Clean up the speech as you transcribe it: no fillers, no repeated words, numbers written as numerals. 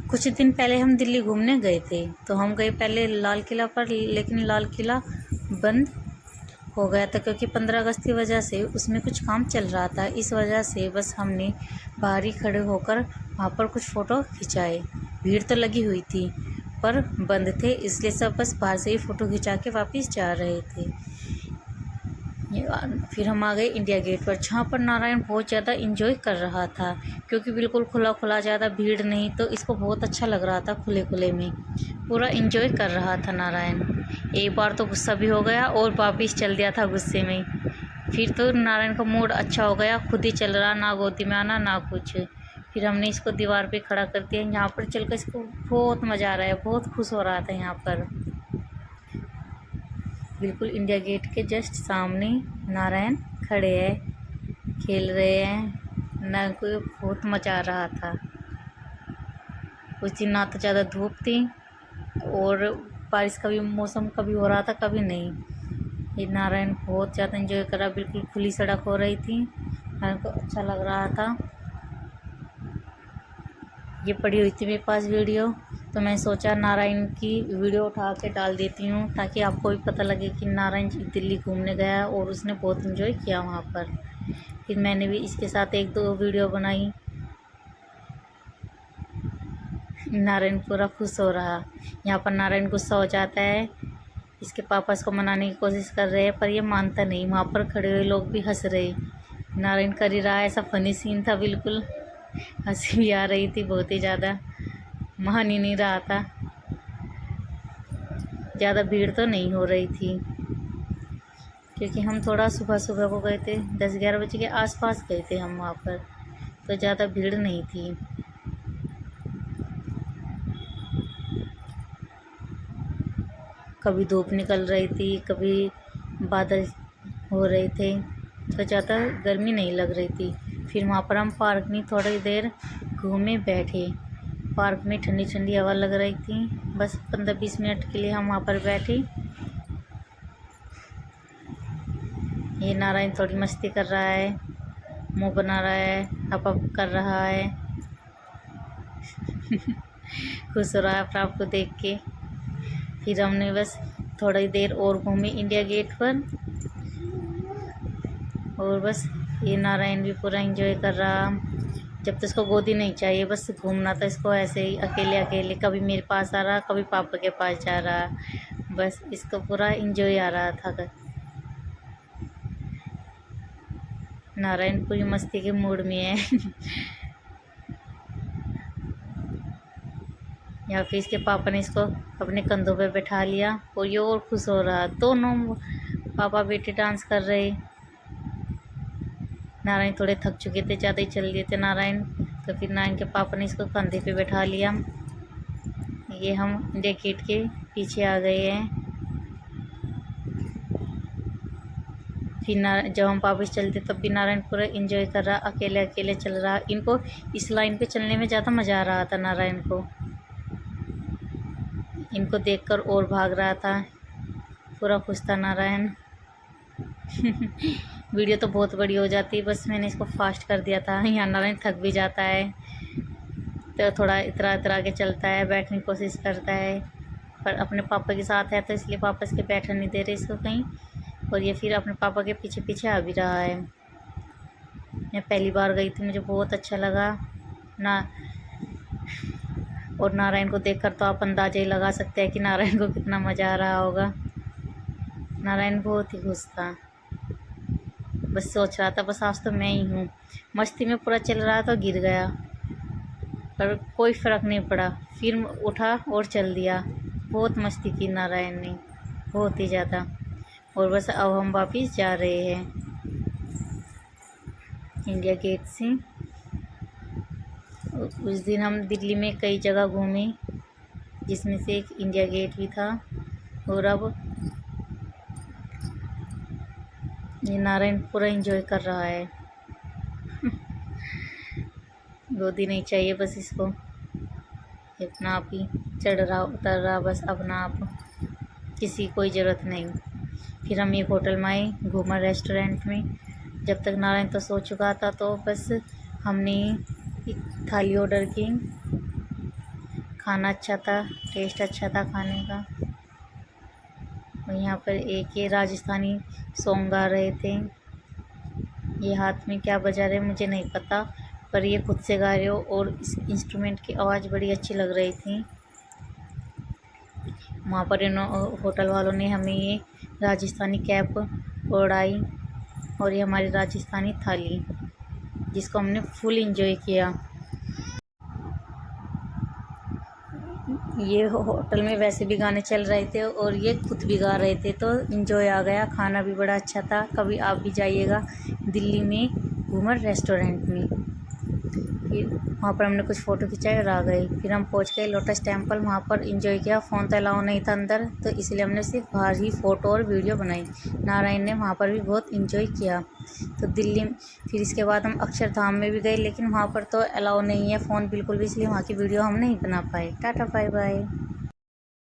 कुछ दिन पहले हम दिल्ली घूमने गए थे, तो हम गए पहले लाल किला पर, लेकिन लाल किला बंद हो गया था क्योंकि 15 अगस्त की वजह से उसमें कुछ काम चल रहा था। इस वजह से बस हमने बाहर ही खड़े होकर वहाँ पर कुछ फ़ोटो खिंचाए। भीड़ तो लगी हुई थी पर बंद थे, इसलिए सब बस बाहर से ही फ़ोटो खिंचा के वापस जा रहे थे। फिर हम आ गए इंडिया गेट पर, जहाँ पर नारायण बहुत ज़्यादा इंजॉय कर रहा था क्योंकि बिल्कुल खुला खुला, ज़्यादा भीड़ नहीं, तो इसको बहुत अच्छा लग रहा था। खुले खुले में पूरा इंजॉय कर रहा था नारायण। एक बार तो गुस्सा भी हो गया और वापस चल दिया था गुस्से में। फिर तो नारायण का मूड अच्छा हो गया, खुद ही चल रहा, ना गोदी में आना ना कुछ। फिर हमने इसको दीवार पे खड़ा कर दिया। यहाँ पर चलकर इसको बहुत मज़ा आ रहा है, बहुत खुश हो रहा था। यहाँ पर बिल्कुल इंडिया गेट के जस्ट सामने नारायण खड़े हैं, खेल रहे हैं ना, कोई बहुत मज़ा आ रहा था। उस दिन ना तो ज़्यादा धूप थी और बारिश का भी मौसम कभी हो रहा था कभी नहीं। ये नारायण बहुत ज़्यादा एंजॉय करा, बिल्कुल खुली सड़क हो रही थी, नारायण को अच्छा लग रहा था। ये पड़ी हुई थी मेरे पास वीडियो, तो मैं सोचा नारायण की वीडियो उठा के डाल देती हूँ ताकि आपको भी पता लगे कि नारायण दिल्ली घूमने गया और उसने बहुत इन्जॉय किया वहाँ पर। फिर मैंने भी इसके साथ एक दो वीडियो बनाई। नारायण पूरा खुश हो रहा। यहाँ पर नारायण गुस्सा हो जाता है, इसके पापा इसको मनाने की कोशिश कर रहे हैं पर ये मानता नहीं। वहाँ पर खड़े हुए लोग भी हंस रहे, नारायण कर ही रहा है। ऐसा फनी सीन था, बिल्कुल हंसी भी आ रही थी बहुत ही ज़्यादा, मान ही नहीं रहा था। ज़्यादा भीड़ तो नहीं हो रही थी क्योंकि हम थोड़ा सुबह सुबह को गए थे, 10-11 बजे के आसपास गए थे हम वहाँ पर, तो ज़्यादा भीड़ नहीं थी। कभी धूप निकल रही थी, कभी बादल हो रहे थे, तो ज़्यादा गर्मी नहीं लग रही थी। फिर वहाँ पर हम पार्क में थोड़ी देर घूमे बैठे। पार्क में ठंडी ठंडी हवा लग रही थी। बस 15-20 मिनट के लिए हम वहाँ पर बैठे। ये नारायण थोड़ी मस्ती कर रहा है, मुंह बना रहा है, अप कर रहा है खुश हो रहा है अपने आप को देख के। फिर हमने बस थोड़ी देर और घूमी इंडिया गेट पर, और बस ये नारायण भी पूरा एंजॉय कर रहा। जब तक इसको गोदी नहीं चाहिए, बस घूमना था इसको ऐसे ही अकेले अकेले, कभी मेरे पास आ रहा, कभी पापा के पास जा रहा। बस इसको पूरा एंजॉय आ रहा था। नारायण पूरी मस्ती के मूड में है या फिर इसके पापा ने इसको अपने कंधों पे बैठा लिया और ये और खुश हो रहा। दोनों पापा बेटे डांस कर रहे। नारायण थोड़े थक चुके थे, ज़्यादा ही चल दिए थे नारायण, तो फिर नारायण के पापा ने इसको कंधे पे बैठा लिया। ये हम इंडिया गेट के पीछे आ गए हैं। फिर जब हम वापस चलते तब भी नारायण पूरा एंजॉय कर रहा, अकेले अकेले चल रहा। इनको इस लाइन पे चलने में ज़्यादा मज़ा आ रहा था नारायण को। इनको देखकर और भाग रहा था, पूरा खुश था नारायण वीडियो तो बहुत बड़ी हो जाती, बस मैंने इसको फास्ट कर दिया था। यहाँ नारायण थक भी जाता है तो थोड़ा इतरा इतरा के चलता है, बैठने की कोशिश करता है, पर अपने पापा के साथ है तो इसलिए पापा इसके बैठने नहीं दे रहे इसको कहीं, और ये फिर अपने पापा के पीछे पीछे आ भी रहा है। मैं पहली बार गई थी, मुझे बहुत अच्छा लगा ना। और नारायण को देखकर तो आप अंदाजा ही लगा सकते हैं कि नारायण को कितना मज़ा आ रहा होगा। नारायण बहुत ही खुश था, बस सोच रहा था बस आज तो मैं ही हूँ। मस्ती में पूरा चल रहा था, गिर गया पर कोई फ़र्क नहीं पड़ा, फिर उठा और चल दिया। बहुत मस्ती की नारायण ने, बहुत ही ज़्यादा। और बस अब हम वापस जा रहे हैं इंडिया गेट से। उस दिन हम दिल्ली में कई जगह घूमे, जिसमें से एक इंडिया गेट भी था। और अब ये नारायण पूरा एंजॉय कर रहा है गोदी नहीं चाहिए बस इसको, अपना आप ही चढ़ रहा उतर रहा, बस अपना आप, किसी कोई ज़रूरत नहीं। फिर हम एक होटल में आए, घूमर रेस्टोरेंट में। जब तक नारायण तो सो चुका था, तो बस हमने एक थाली ऑर्डर की। खाना अच्छा था, टेस्ट अच्छा था खाने का। और यहाँ पर एक ये राजस्थानी सॉन्ग गा रहे थे। ये हाथ में क्या बजा रहे मुझे नहीं पता, पर ये खुद से गा रहे हो और इस इंस्ट्रूमेंट की आवाज़ बड़ी अच्छी लग रही थी। वहाँ पर इन होटल वालों ने हमें ये राजस्थानी कैप ओढ़ाई और ये हमारी राजस्थानी थाली, जिसको हमने फुल एंजॉय किया। ये होटल में वैसे भी गाने चल रहे थे और ये खुद भी गा रहे थे, तो एंजॉय आ गया। खाना भी बड़ा अच्छा था। कभी आप भी जाइएगा दिल्ली में घूमर रेस्टोरेंट में। फिर वहाँ पर हमने कुछ फ़ोटो खिंचाए और आ गए। फिर हम पहुँच गए लोटस टेम्पल। वहाँ पर एंजॉय किया। फ़ोन तो अलाउ नहीं था अंदर, तो इसलिए हमने सिर्फ बाहर ही फ़ोटो और वीडियो बनाई। नारायण ने वहाँ पर भी बहुत एंजॉय किया। तो दिल्ली फिर इसके बाद हम अक्षरधाम में भी गए, लेकिन वहाँ पर तो अलाउ नहीं है फ़ोन बिल्कुल भी, इसलिए वहाँ की वीडियो हम नहीं बना पाए। Tata bye bye.